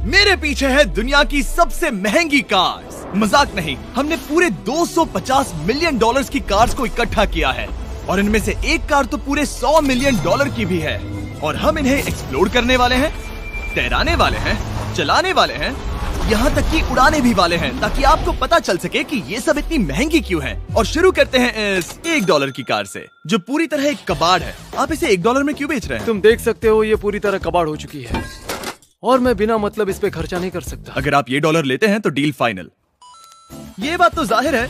मेरे पीछे है दुनिया की सबसे महंगी कार्स। मजाक नहीं, हमने पूरे 250 मिलियन डॉलर्स की कार्स को इकट्ठा किया है और इनमें से एक कार तो पूरे 100 मिलियन डॉलर की भी है। और हम इन्हें एक्सप्लोर करने वाले हैं, तैराने वाले हैं, चलाने वाले हैं, यहाँ तक कि उड़ाने भी वाले हैं, ताकि आपको पता चल सके कि ये सब इतनी महंगी क्यों है। और शुरू करते हैं इस $1 की कार से, जो पूरी तरह एक कबाड़ है। आप इसे $1 में क्यों बेच रहे हैं? तुम देख सकते हो ये पूरी तरह कबाड़ हो चुकी है और मैं बिना मतलब इस पे खर्चा नहीं कर सकता। अगर आप ये $1 लेते हैं तो डील फाइनल। ये बात तो जाहिर है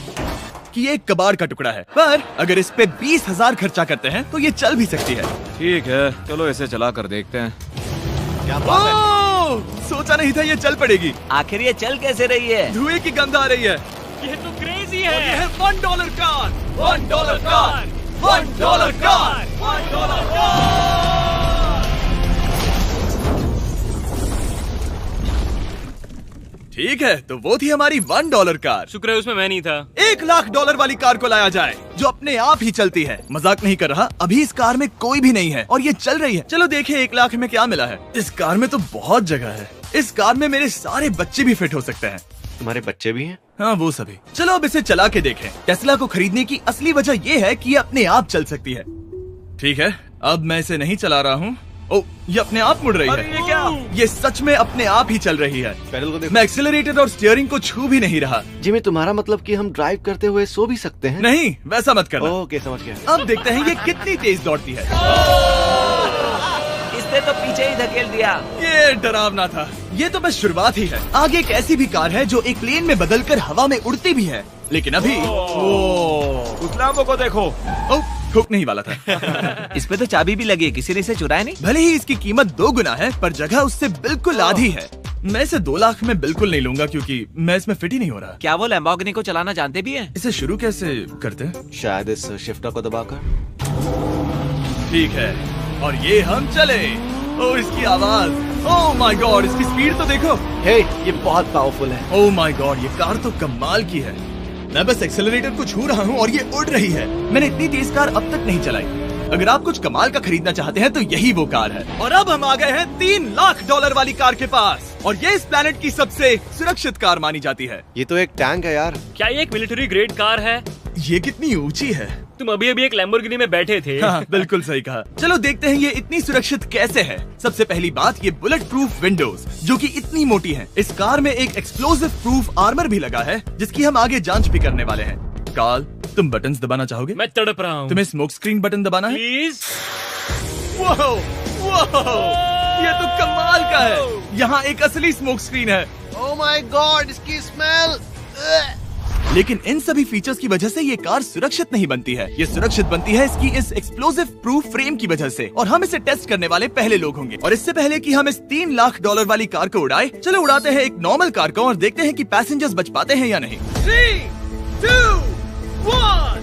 कि ये एक कबाड़ का टुकड़ा है, पर अगर इस पे 20,000 खर्चा करते हैं तो ये चल भी सकती है। ठीक है, चलो इसे चला कर देखते हैं। क्या बात है? सोचा नहीं था ये चल पड़ेगी। आखिर ये चल कैसे रही है? धुएं की गंध आ रही है। ये तो क्रेजी है। ये है $1 कार, $1 कार, $1 कार, $1 कार। ठीक है, तो वो थी हमारी $1 कार। शुक्र है उसमें मैं नहीं था। $1,00,000 वाली कार को लाया जाए जो अपने आप ही चलती है। मजाक नहीं कर रहा, अभी इस कार में कोई भी नहीं है और ये चल रही है। चलो देखें 1 लाख में क्या मिला है। इस कार में तो बहुत जगह है। इस कार में मेरे सारे बच्चे भी फिट हो सकते हैं। तुम्हारे बच्चे भी हैं? हाँ, वो सभी। चलो अब इसे चला के देखें। टेस्ला को खरीदने की असली वजह ये है कि ये अपने आप चल सकती है। ठीक है, अब मैं इसे नहीं चला रहा हूँ। ओ, ये अपने आप मुड़ रही है। ये क्या? ये सच में अपने आप ही चल रही है। पैडल को देखो। मैं एक्सेलरेटर और स्टीयरिंग को छू भी नहीं रहा। जिमी, तुम्हारा मतलब कि हम ड्राइव करते हुए सो भी सकते हैं? नहीं, वैसा मत करना। ओके, समझ गया। अब देखते हैं ये कितनी तेज दौड़ती है। इसने तो पीछे ही धकेल दिया। ये डरावना था। ये तो बस शुरुआत ही है। आगे एक ऐसी भी कार है जो एक प्लेन में बदलकर हवा में उड़ती भी है, लेकिन अभी उस लैम्बो को देखो। ठोक नहीं वाला था। इस पे तो चाबी भी लगी है, किसी ने इसे चुराया नहीं। भले ही इसकी कीमत 2 गुना है, पर जगह उससे बिल्कुल आधी है। मैं इसे 2 लाख में बिल्कुल नहीं लूंगा क्योंकि मैं इसमें फिट ही नहीं हो रहा। क्या वो लैम्बोर्गिनी को चलाना जानते भी हैं? इसे शुरू कैसे करते हैं? शायद इस शिफ्टर को दबाकर। ठीक है, और ये हम चले। ओ, इसकी आवाज। ओह माय गॉड, इसकी स्पीड तो देखो। हे, ये बहुत पावरफुल है। ओह माय गॉड, ये कार तो कमाल की है। मैं बस एक्सेलरेटर को छू रहा हूँ और ये उड़ रही है। मैंने इतनी तेज कार अब तक नहीं चलाई। अगर आप कुछ कमाल का खरीदना चाहते हैं तो यही वो कार है। और अब हम आ गए हैं $3 लाख वाली कार के पास, और ये इस प्लेनेट की सबसे सुरक्षित कार मानी जाती है। ये तो एक टैंक है यार। क्या ये एक मिलिट्री ग्रेड कार है? ये कितनी ऊंची है। तुम अभी अभी एक लैम्बोर्गिनी में बैठे थे। हाँ, बिल्कुल सही कहा। चलो देखते हैं ये इतनी सुरक्षित कैसे है। सबसे पहली बात, ये बुलेट प्रूफ विंडोज जो कि इतनी मोटी हैं। इस कार में एक एक्सप्लोसिव प्रूफ आर्मर भी लगा है, जिसकी हम आगे जांच भी करने वाले हैं। कार्ल, तुम बटन्स दबाना चाहोगे? मैं तड़प रहा हूँ। तुम्हें स्मोक स्क्रीन बटन दबाना है? प्लीज। ये तो कमाल का है। यहाँ एक असली स्मोक स्क्रीन है। ओह माय गॉड, इसकी स्मेल। लेकिन इन सभी फीचर्स की वजह से ये कार सुरक्षित नहीं बनती है। ये सुरक्षित बनती है इसकी इस एक्सप्लोसिव प्रूफ फ्रेम की वजह से, और हम इसे टेस्ट करने वाले पहले लोग होंगे। और इससे पहले कि हम इस $3 लाख वाली कार को उड़ाए, चलो उड़ाते हैं एक नॉर्मल कार को और देखते हैं कि पैसेंजर्स बच पाते हैं या नहीं। 3, 2, 1।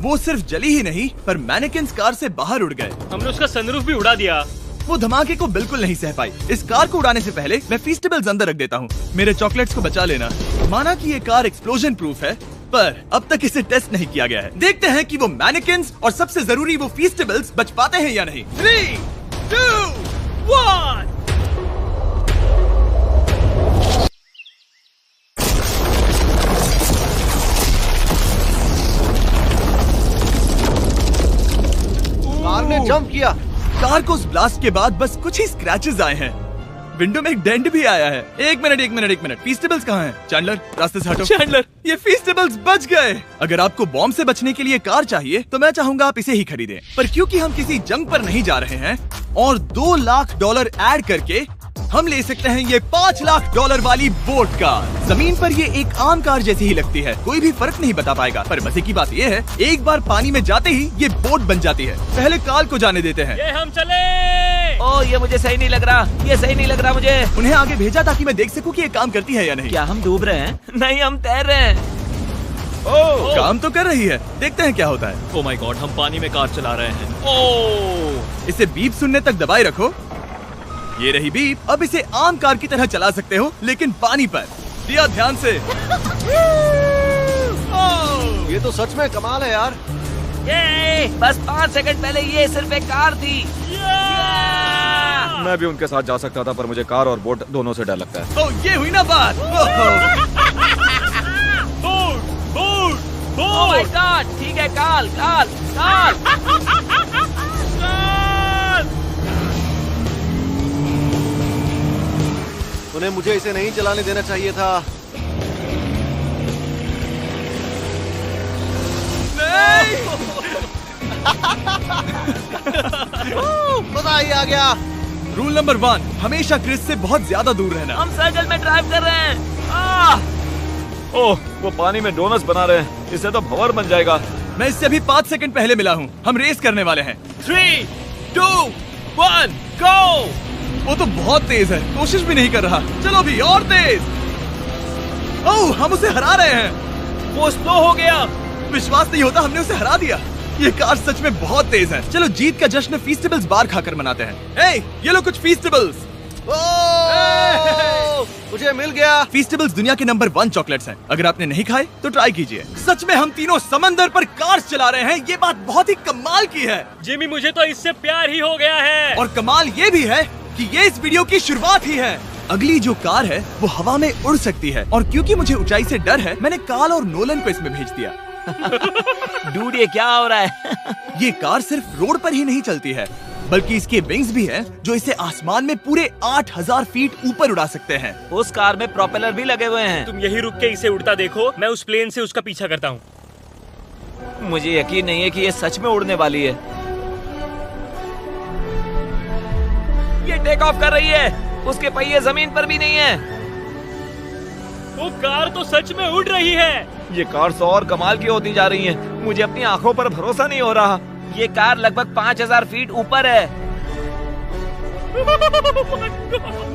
वो सिर्फ जली ही नहीं, पर मैनेकिन्स कार से बाहर उड़ गए। हमने उसका सनरूफ भी उड़ा दिया। वो धमाके को बिल्कुल नहीं सह पाई। इस कार को उड़ाने से पहले मैं फीस्टेबल्स अंदर रख देता हूँ। मेरे चॉकलेट्स को बचा लेना। माना कि ये कार एक्सप्लोजन प्रूफ है, पर अब तक इसे टेस्ट नहीं किया गया है। देखते हैं कि वो मैनेकिन्स और सबसे जरूरी वो फीस्टेबल्स बच पाते हैं या नहीं। 3, 2, 1। कार ने जंप किया। कार को उस ब्लास्ट के बाद बस कुछ ही स्क्रैचेस आए हैं। विंडो में एक डेंट भी आया है। एक मिनट। फीस्टेबल्स कहाँ हैं? चैंडलर, रास्ते से हटो। चैंडलर, ये फीस्टेबल्स बच गए। अगर आपको बॉम्ब से बचने के लिए कार चाहिए तो मैं चाहूंगा आप इसे ही खरीदें। पर क्योंकि हम किसी जंग पर नहीं जा रहे हैं और $2 लाख ऐड करके हम ले सकते हैं ये $5 लाख वाली बोट कार। जमीन पर ये एक आम कार जैसी ही लगती है, कोई भी फर्क नहीं बता पाएगा। पर मजे की बात ये है, एक बार पानी में जाते ही ये बोट बन जाती है। पहले कार्ल को जाने देते हैं। ये हम चले। ओह, ये मुझे सही नहीं लग रहा। ये सही नहीं लग रहा मुझे। उन्हें आगे भेजा ताकि मैं देख सकूं कि ये काम करती है या नहीं। क्या हम डूब रहे हैं? नहीं, हम तैर रहे हैं। काम तो कर रही है, देखते हैं क्या होता है। ओह माय गॉड, हम पानी में कार चला रहे हैं। ओह, इसे बीप सुनने तक दबाए रखो। ये रही बीप। अब इसे आम कार की तरह चला सकते हो, लेकिन पानी पर। दिया ध्यान से। ये तो सच में कमाल है यार। ये बस 5 सेकंड पहले ये सिर्फ एक कार थी। मैं भी उनके साथ जा सकता था, पर मुझे कार और बोट दोनों से डर लगता है। ओ ये हुई ना बात। ओह माय गॉड, ठीक है, काल काल काल। उन्हें मुझे इसे नहीं चलाने देना चाहिए था। मजा ही आ गया। रूल नंबर 1, हमेशा क्रिस से बहुत ज्यादा दूर रहना। हम सर्कल में ड्राइव कर रहे हैं। ओह, वो पानी में डोनट्स बना रहे हैं। इससे तो भंवर बन जाएगा। मैं इससे अभी 5 सेकंड पहले मिला हूँ। हम रेस करने वाले हैं। 3, 2, 1, गो। वो तो बहुत तेज है, कोशिश भी नहीं कर रहा। चलो भी और तेज। ओह, हम उसे हरा रहे हैं। वो स्लो हो गया। विश्वास नहीं होता, हमने उसे हरा दिया। ये कार सच में बहुत तेज है। चलो जीत का जश्न फीस्टेबल्स बार खाकर मनाते हैं। ये लो कुछ फीस्टेबल्स। मुझे मिल गया। फीस्टेबल्स दुनिया के नंबर 1 चॉकलेट्स हैं। अगर आपने नहीं खाए तो ट्राई कीजिए। सच में हम तीनों समंदर पर कार्स चला रहे हैं। ये बात बहुत ही कमाल की है। जिमी, मुझे तो इससे प्यार ही हो गया है। और कमाल ये भी है कि ये इस वीडियो की शुरुआत ही है। अगली जो कार है वो हवा में उड़ सकती है, और क्योंकि मुझे ऊंचाई से डर है, मैंने काल और नोलन को इसमें भेज दिया। डूड, ये क्या हो रहा है? ये कार सिर्फ रोड पर ही नहीं चलती है, बल्कि इसके विंग्स भी हैं, जो इसे आसमान में पूरे 8000 फीट ऊपर उड़ा सकते हैं। उस कार में प्रोपेलर भी लगे हुए हैं। तुम यही रुक के इसे उड़ता देखो, मैं उस प्लेन से उसका पीछा करता हूँ। मुझे यकीन नहीं है कि ये सच में उड़ने वाली है। ये टेक ऑफ कर रही है। उसके पहिए जमीन पर भी नहीं है। वो कार तो सच में उड़ रही है। ये कार तो और कमाल की होती जा रही है। मुझे अपनी आंखों पर भरोसा नहीं हो रहा। ये कार लगभग 5000 फीट ऊपर है।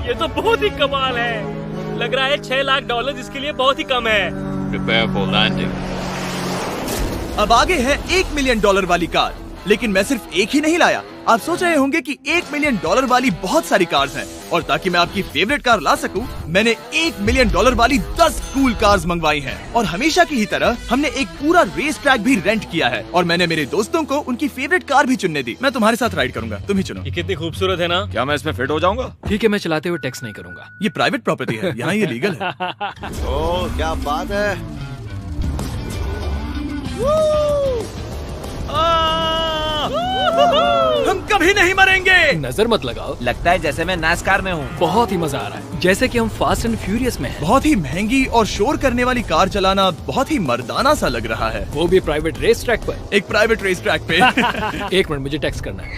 ये तो बहुत ही कमाल है। लग रहा है $6 लाख इसके लिए बहुत ही कम है। Prepare for landing. अब आगे है $1 मिलियन वाली कार। लेकिन मैं सिर्फ एक ही नहीं लाया। आप सोच रहे होंगे कि $1 मिलियन वाली बहुत सारी कार्स हैं, और ताकि मैं आपकी फेवरेट कार ला सकूं, मैंने $1 मिलियन वाली 10 कूल कार्स मंगवाई हैं। और हमेशा की ही तरह हमने एक पूरा रेस ट्रैक भी रेंट किया है, और मैंने मेरे दोस्तों को उनकी फेवरेट कार भी चुनने दी। मैं तुम्हारे साथ राइड करूंगा, तुम ही चुनो। ये कितनी खूबसूरत है ना। क्या मैं इसमें फिट हो जाऊंगा? ठीक है, मैं चलाते हुए टेक्स्ट नहीं करूंगा। ये प्राइवेट प्रॉपर्टी है, यहाँ ये लीगल है। ओह, क्या बात है। हम कभी नहीं मरेंगे। नजर मत लगाओ। लगता है जैसे मैं नास्कार में हूँ। बहुत ही मजा आ रहा है, जैसे कि हम फास्ट एंड फ्यूरियस में हैं। बहुत ही महंगी और शोर करने वाली कार चलाना बहुत ही मर्दाना सा लग रहा है। वो भी प्राइवेट रेस ट्रैक पर। एक प्राइवेट रेस ट्रैक पे। 1 मिनट, मुझे टेक्स्ट करना है।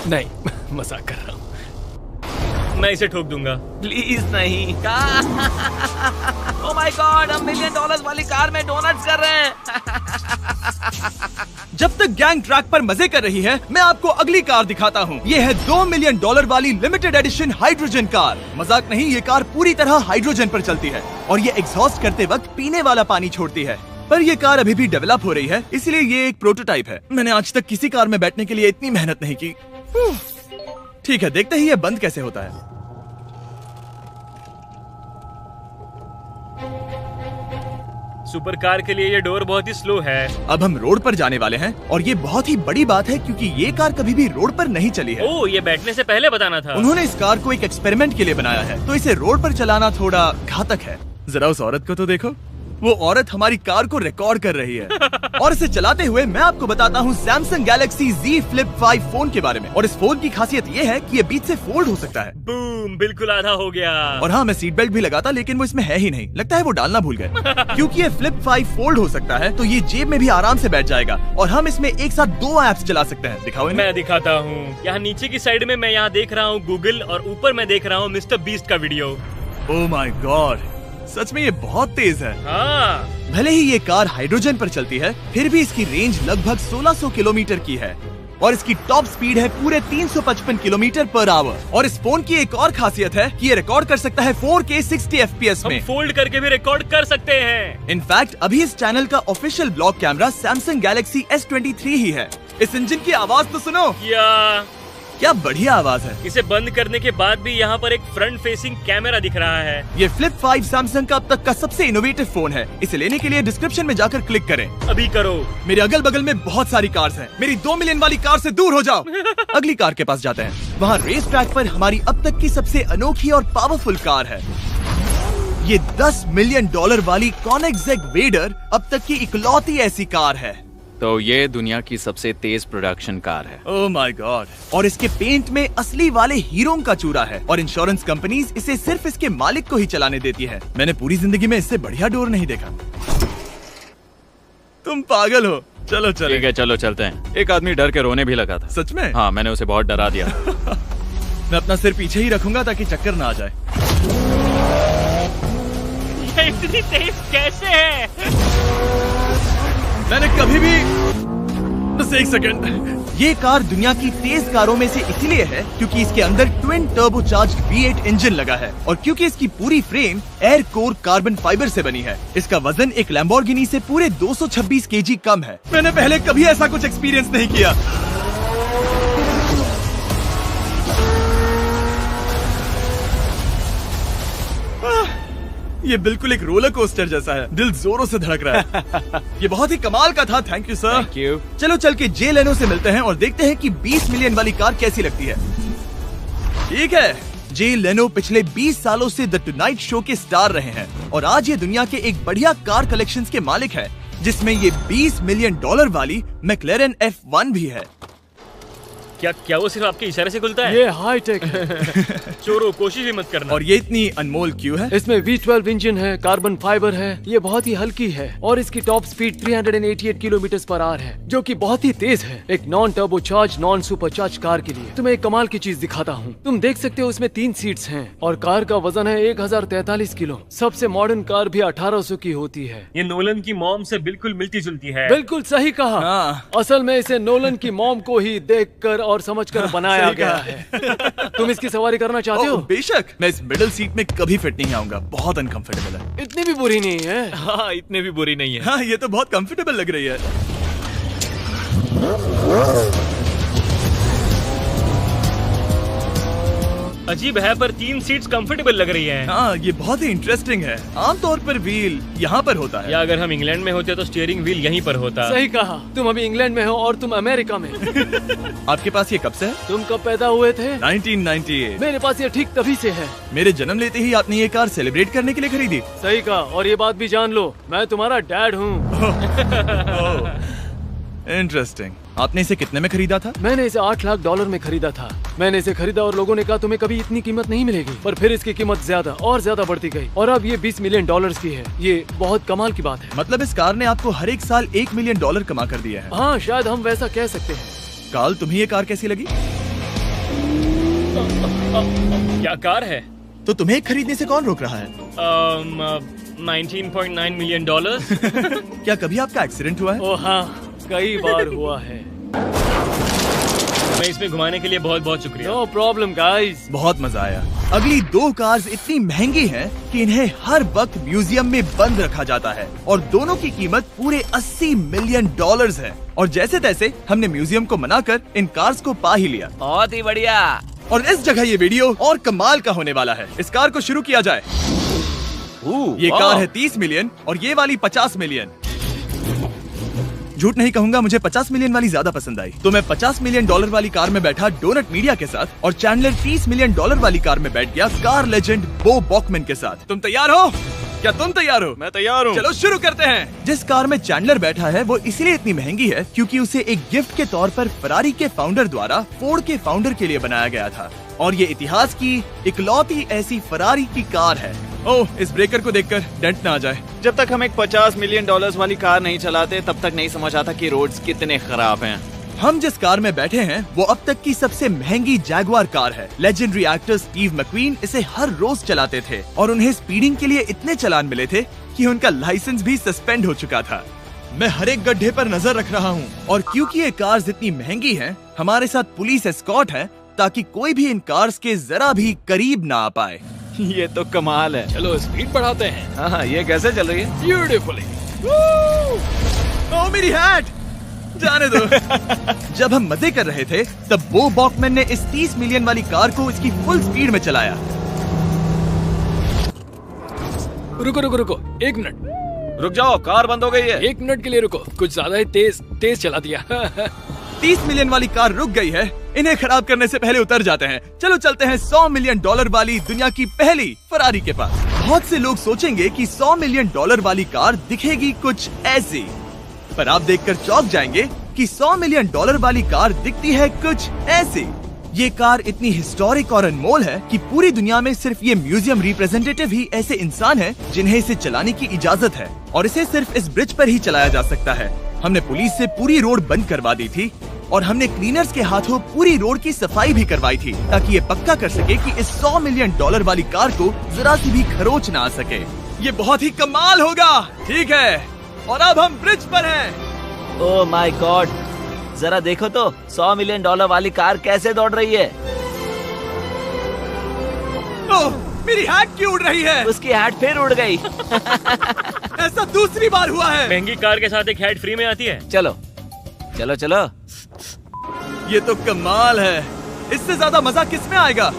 नहीं, मजाक कर रहा हूँ। मैं इसे ठोक दूंगा। प्लीज नहीं। ओह माय गॉड, हम $1 मिलियन वाली कार में डोनट्स कर रहे हैं। जब तक गैंग ट्रैक पर मजे कर रही है, मैं आपको अगली कार दिखाता हूँ। ये है $2 मिलियन वाली लिमिटेड एडिशन हाइड्रोजन कार। मजाक नहीं, ये कार पूरी तरह हाइड्रोजन पर चलती है, और ये एग्जॉस्ट करते वक्त पीने वाला पानी छोड़ती है। पर ये कार अभी भी डेवलप हो रही है, इसलिए ये एक प्रोटोटाइप है। मैंने आज तक किसी कार में बैठने के लिए इतनी मेहनत नहीं की। ठीक है, देखते ही ये बंद कैसे होता है। सुपर कार के लिए ये डोर बहुत ही स्लो है। अब हम रोड पर जाने वाले हैं, और ये बहुत ही बड़ी बात है, क्योंकि ये कार कभी भी रोड पर नहीं चली है। ओह, ये बैठने से पहले बताना था। उन्होंने इस कार को एक एक्सपेरिमेंट के लिए बनाया है, तो इसे रोड पर चलाना थोड़ा घातक है। जरा उस औरत को तो देखो, वो औरत हमारी कार को रिकॉर्ड कर रही है। और इसे चलाते हुए मैं आपको बताता हूँ Samsung Galaxy Z Flip 5 phone के बारे में। और इस फोन की खासियत ये है कि ये बीच से फोल्ड हो सकता है। बूम, बिल्कुल आधा हो गया। और हाँ, मैं सीट बेल्ट भी लगाता, लेकिन वो इसमें है ही नहीं। लगता है वो डालना भूल गए। क्योंकि ये Flip 5 फोल्ड हो सकता है, तो ये जेब में भी आराम से बैठ जाएगा, और हम इसमें एक साथ 2 ऐप्स चला सकते हैं। दिखाओ इन्हें। मैं दिखाता हूँ। यहाँ नीचे की साइड में मैं यहाँ देख रहा हूँ गूगल, और ऊपर मैं देख रहा हूँ मिस्टर बीस्ट का वीडियो। ओह माय गॉड, सच में ये बहुत तेज है। हाँ। भले ही ये कार हाइड्रोजन पर चलती है, फिर भी इसकी रेंज लगभग 1600 किलोमीटर की है, और इसकी टॉप स्पीड है पूरे 355 किलोमीटर पर आवर। और इस फोन की एक और खासियत है कि ये रिकॉर्ड कर सकता है 4K 60 FPS में। हम फोल्ड करके भी रिकॉर्ड कर सकते हैं। इनफैक्ट अभी इस चैनल का official blog camera Samsung Galaxy S23 ही है। इस इंजन की आवाज तो सुनो। क्या बढ़िया आवाज है। इसे बंद करने के बाद भी यहाँ पर एक फ्रंट फेसिंग कैमरा दिख रहा है। ये फ्लिप 5 सैमसंग का अब तक का सबसे इनोवेटिव फोन है। इसे लेने के लिए डिस्क्रिप्शन में जाकर क्लिक करें। अभी करो। मेरे अगल बगल में बहुत सारी कार्स हैं। मेरी 2 मिलियन वाली कार से दूर हो जाओ। अगली कार के पास जाते हैं। वहाँ रेस ट्रैक पर हमारी अब तक की सबसे अनोखी और पावरफुल कार है। ये $10 मिलियन वाली Koenigsegg वेडर अब तक की इकलौती ऐसी कार है। तो ये दुनिया की सबसे तेज प्रोडक्शन कार है। Oh my God. और इसके पेंट में असली वाले हीरो का चूरा है और इंश्योरेंस कंपनीज इसे सिर्फ इसके मालिक को ही चलाने देती है। मैंने पूरी जिंदगी में इससे बढ़िया डोर नहीं देखा। तुम पागल हो। चलो चलो। ठीक है चलो चलते हैं। एक आदमी डर के रोने भी लगा था। सच में? हाँ, मैंने उसे बहुत डरा दिया। मैं अपना सिर पीछे ही रखूंगा ताकि चक्कर ना आ जाए। ये इतनी तेज कैसे है? मैंने कभी भी बस एक सेकंड। ये कार दुनिया की तेज कारों में से इसीलिए है क्योंकि इसके अंदर ट्विन टर्बोचार्ज्ड V8 इंजन लगा है और क्योंकि इसकी पूरी frame air core carbon fibre से बनी है। इसका वजन एक लैम्बोर्गिनी से पूरे 226 kg कम है। मैंने पहले कभी ऐसा कुछ एक्सपीरियंस नहीं किया। ये बिल्कुल एक रोलर कोस्टर जैसा है। दिल जोरों से धड़क रहा है। ये बहुत ही कमाल का था। Thank you sir. Thank you. चलो चल के जे लेनो से मिलते हैं और देखते हैं कि 20 मिलियन वाली कार कैसी लगती है। ठीक है। जे लेनो पिछले 20 सालों से द टुनाइट शो के स्टार रहे हैं और आज ये दुनिया के एक बढ़िया कार कलेक्शंस के मालिक है जिसमें ये $20 मिलियन वाली मैक्लेरन F1 भी है। क्या वो सिर्फ आपके इशारे से खुलता है? ये हाई टेक है। चोरों, कोशिश भी मत करना। और ये इतनी अनमोल क्यों है? इसमें V12 इंजन है, कार्बन फाइबर है, ये बहुत ही हल्की है और इसकी टॉप स्पीड 388 km/h है जो कि बहुत ही तेज है। एक non turbocharge non supercharge car के लिए तुम्हें एक कमाल की चीज दिखाता हूँ। तुम देख सकते हो उसमें 3 सीट्स हैं और कार का वजन है 1043 किलो। सबसे मॉडर्न कार भी 1800 की होती है। ये नोलन की मॉम से बिल्कुल मिलती जुलती है। बिल्कुल सही कहा। हाँ। असल में इसे नोलन की मॉम को ही देखकर और समझकर बनाया सही गया कहा। है। तुम इसकी सवारी करना चाहते हो? बेशक। मैं इस मिडिल सीट में कभी फिट नहीं आऊंगा। बहुत अनकंफर्टेबल है। इतनी भी बुरी नहीं है। हाँ, इतने भी बुरी नहीं है। हाँ, ये तो बहुत कंफर्टेबल लग रही है। अजीब है पर 3 सीट्स कंफर्टेबल लग रही हैं। हाँ, ये बहुत ही इंटरेस्टिंग है। आमतौर पर व्हील यहाँ पर होता है। या अगर हम इंग्लैंड में होते तो स्टीयरिंग व्हील यहीं पर होता। सही कहा। तुम अभी इंग्लैंड में हो और तुम अमेरिका में। आपके पास ये कब से है? तुम कब पैदा हुए थे? 1998। मेरे पास ये ठीक तभी से है। मेरे जन्म लेते ही आपने ये कार सेलिब्रेट करने के लिए खरीदी। सही कहा। और ये बात भी जान लो, मैं तुम्हारा डैड हूँ। इंटरेस्टिंग। आपने इसे कितने में खरीदा था? मैंने इसे $8 लाख में खरीदा था। मैंने इसे खरीदा और लोगों ने कहा तुम्हें कभी इतनी कीमत नहीं मिलेगी, पर फिर इसकी कीमत ज्यादा और ज्यादा बढ़ती गई और अब ये $20 मिलियन की है। ये बहुत कमाल की बात है। मतलब इस कार ने आपको हर एक साल $1 मिलियन कमा कर दिया है। हाँ, शायद हम वैसा कह सकते हैं। काल, तुम्हें ये कार कैसी लगी? क्या कार है? तो तुम्हें खरीदने से कौन रोक रहा है? 19.9 मिलियन डॉलर। क्या कभी आपका एक्सीडेंट हुआ है? ओ हाँ, कई बार हुआ है। मैं इसमें घुमाने के लिए बहुत बहुत शुक्रिया। No problem guys. बहुत मजा आया। अगली 2 कार्स इतनी महंगी हैं कि इन्हें हर वक्त म्यूजियम में बंद रखा जाता है और दोनों की कीमत पूरे $80 मिलियन है। और जैसे तैसे हमने म्यूजियम को मनाकर इन कार्स को पा ही लिया। बहुत ही बढ़िया। और इस जगह ये वीडियो और कमाल का होने वाला है। इस कार को शुरू किया जाए। ये कार है 30 मिलियन और ये वाली 50 मिलियन। झूठ नहीं कहूंगा, मुझे 50 मिलियन वाली ज्यादा पसंद आई। तो मैं $50 मिलियन वाली कार में बैठा डोनट मीडिया के साथ और चैंडलर $30 मिलियन वाली कार में बैठ गया कार लेजेंड बो बॉकमैन के साथ। तुम तैयार हो? क्या तुम तैयार हो? मैं तैयार हूँ। चलो शुरू करते हैं। जिस कार में चैंडलर बैठा है वो इसलिए इतनी महंगी है क्योंकि उसे एक गिफ्ट के तौर पर फरारी के फाउंडर द्वारा फोर्ड के फाउंडर के लिए बनाया गया था और ये इतिहास की इकलौती ऐसी फरारी की कार है। ओह, इस ब्रेकर को देखकर डेंट ना आ जाए। जब तक हम एक $50 मिलियन वाली कार नहीं चलाते तब तक नहीं समझ आता कि रोड्स कितने खराब हैं। हम जिस कार में बैठे हैं वो अब तक की सबसे महंगी जैगवार कार है। लेजेंडरी एक्टर स्टीव मैक्वीन इसे हर रोज चलाते थे और उन्हें स्पीडिंग के लिए इतने चालान मिले थे कि उनका लाइसेंस भी सस्पेंड हो चुका था। मैं हर एक गड्ढे पर नजर रख रहा हूँ और क्योंकि ये कार्स इतनी महंगी हैं, हमारे साथ पुलिस एस्कॉर्ट है ताकि कोई भी इन कार्स के जरा भी करीब ना आ पाए। ये तो कमाल है। चलो स्पीड बढ़ाते हैं। हाँ, ये कैसे चल रही है? ब्यूटीफुली। ओह, मेरी हैट! जाने दो। जब हम मजे कर रहे थे तब बो बॉकमैन ने इस 30 मिलियन वाली कार को इसकी फुल स्पीड में चलाया। रुको रुको रुको, 1 मिनट। रुक जाओ, कार बंद हो गई है। 1 मिनट के लिए रुको, कुछ ज्यादा ही तेज चला दिया। 30 मिलियन वाली कार रुक गई है। इन्हें खराब करने से पहले उतर जाते हैं। चलो चलते हैं $100 मिलियन वाली दुनिया की पहली फरारी के पास। बहुत से लोग सोचेंगे कि $100 मिलियन वाली कार दिखेगी कुछ ऐसी, पर आप देखकर चौंक जाएंगे कि $100 मिलियन वाली कार दिखती है कुछ ऐसी। ये कार इतनी हिस्टोरिक और अनमोल है कि पूरी दुनिया में सिर्फ ये म्यूजियम रिप्रेजेंटेटिव ही ऐसे इंसान हैं जिन्हें इसे चलाने की इजाजत है, और इसे सिर्फ इस ब्रिज पर ही चलाया जा सकता है। हमने पुलिस से पूरी रोड बंद करवा दी थी और हमने क्लीनर्स के हाथों पूरी रोड की सफाई भी करवाई थी, ताकि ये पक्का कर सके कि इस $100 मिलियन वाली कार को जरा सी भी खरोच ना आ सके। ये बहुत ही कमाल होगा। ठीक है, और अब हम ब्रिज पर हैं। ओह माय गॉड, जरा देखो तो $100 मिलियन वाली कार कैसे दौड़ रही है। ओह, मेरी हैट क्यों उड़ रही है? उसकी हैट फिर उड़ गई। ऐसा दूसरी बार हुआ है। महंगी कार के साथ एक हैट फ्री में आती है। चलो चलो चलो। ये तो कमाल है। इससे ज्यादा मजा किस में आएगा?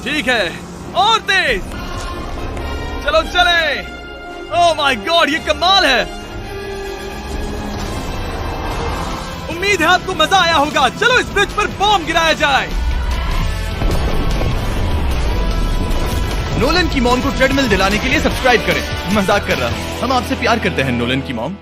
ठीक है, और तेज। चलो चले। ओह माय गॉड, ये कमाल है। उम्मीद है आपको मजा आया होगा। चलो इस ब्रिज पर बॉम्ब गिराया जाए। नोलन की मॉम को ट्रेडमिल दिलाने के लिए सब्सक्राइब करें। मजाक कर रहा हूँ, हम आपसे प्यार करते हैं नोलन की मॉम।